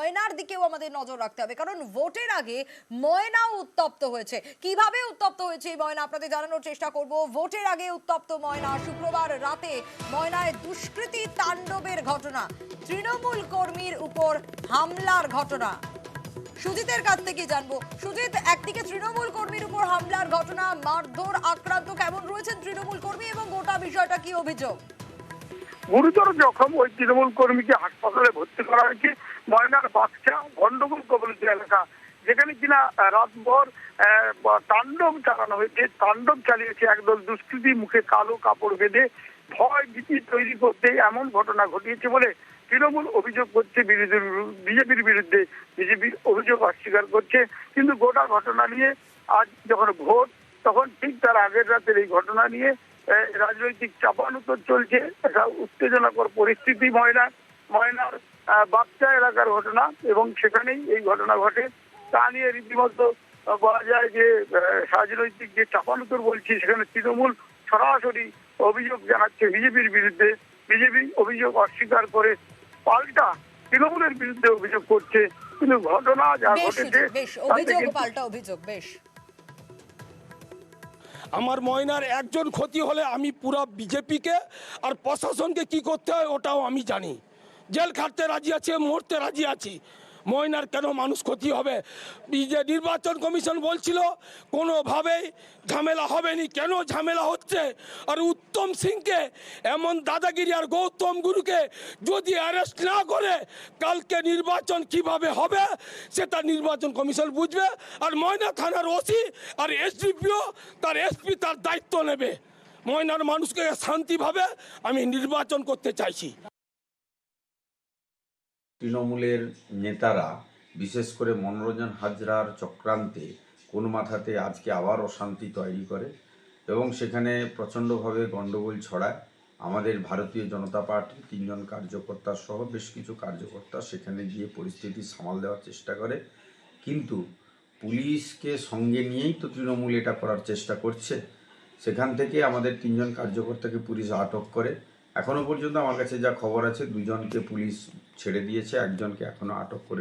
ময়নার দিকেও আমাদের নজর রাখতে হবে, কারণ ভোটের আগে ময়নাও উত্তপ্ত হয়েছে। কিভাবে উত্তপ্ত হয়েছে এই ময়না আপনাদের জানানোর চেষ্টা করব। ভোটের আগে উত্তপ্ত ময়না, শুক্রবার রাতে ময়নায় দুষ্কৃতী তাণ্ডবের ঘটনা, তৃণমূল কর্মীর উপর হামলার ঘটনা। সুজিতের কাছ থেকে জানবো। সুজিত, একদিকে তৃণমূল কর্মীর উপর হামলার ঘটনা, মারধর, আক্রান্ত কেমন রয়েছেন তৃণমূল কর্মী এবং গোটা বিষয়টা কি অভিযোগ? গুরুতর জখম ওই তৃণমূল কর্মীকে হাসপাতালে ভর্তি করা হয়েছে। ময়নার বাচ্চা গন্ডগোল কবলিত এলাকা, যেখানে কিনা রাতভর তাণ্ডব চালানো হয়েছে। তাণ্ডব চালিয়েছে একদল দুষ্কৃতী, মুখে কালো কাপড় বেঁধে ভয় ভীতি তৈরি করতে এমন ঘটনা ঘটিয়েছে বলে তৃণমূল অভিযোগ করছে। বিজেপির বিরুদ্ধে বিজেপির অভিযোগ অস্বীকার করছে। কিন্তু গোটা ঘটনা নিয়ে আজ যখন ভোট, তখন ঠিক তার আগের রাতের এই ঘটনা নিয়ে রাজনৈতিক চাপানুতর চলছে। একটা উত্তেজনাকর পরিস্থিতি ময়নার বাচ্চা এলাকার ঘটনা, এবং সেখানেই এই ঘটনা ঘটে। তা নিয়ে রীতিমতো বলা যায় যে রাজনৈতিক যে চাপানুতর বলছি, সেখানে তৃণমূল সরাসরি অভিযোগ জানাচ্ছে বিজেপির বিরুদ্ধে। বিজেপি অভিযোগ অস্বীকার করে পাল্টা তৃণমূলের বিরুদ্ধে অভিযোগ করছে। কিন্তু ঘটনা যা ঘটেছে অভিযোগ পাল্টা অভিযোগ। বেশ, আমার ময়নার একজন ক্ষতি হলে আমি পুরো বিজেপিকে আর প্রশাসনকে কি করতে হয় ওটাও আমি জানি। জেল খাটতে রাজি আছি, মরতে রাজি আছি। ময়নার কেন মানুষ ক্ষতি হবে? নির্বাচন কমিশন বলছিল কোনোভাবেই ঝামেলা হবে নি, কেন ঝামেলা হচ্ছে? আর উত্তম সিংকে এমন দাদাগিরি আর গৌতম গুরুকে যদি অ্যারেস্ট না করে কালকে নির্বাচন কিভাবে হবে সেটা নির্বাচন কমিশন বুঝবে। আর ময়না থানার ওসি আর এসডিপিও তার এসপি তার দায়িত্ব নেবে। ময়নার মানুষকে শান্তিভাবে আমি নির্বাচন করতে চাইছি। তৃণমূলের নেতারা বিশেষ করে মনোরঞ্জন হাজরার চক্রান্তে কোন মাথাতে আজকে আবার অশান্তি তৈরি করে এবং সেখানে প্রচণ্ডভাবে গণ্ডগোল ছড়ায়। আমাদের ভারতীয় জনতা পার্টির 3 জন কার্যকর্তা সহ বেশ কিছু কার্যকর্তা সেখানে গিয়ে পরিস্থিতি সামাল দেওয়ার চেষ্টা করে, কিন্তু পুলিশকে সঙ্গে নিয়েই তো তৃণমূল এটা করার চেষ্টা করছে। সেখান থেকে আমাদের 3 জন কার্যকর্তাকে পুলিশ আটক করে। এখনো পর্যন্ত আমার কাছে যা খবর আছে 2 জনকে পুলিশ ছেড়ে দিয়েছে, একজনকে এখনো আটক করে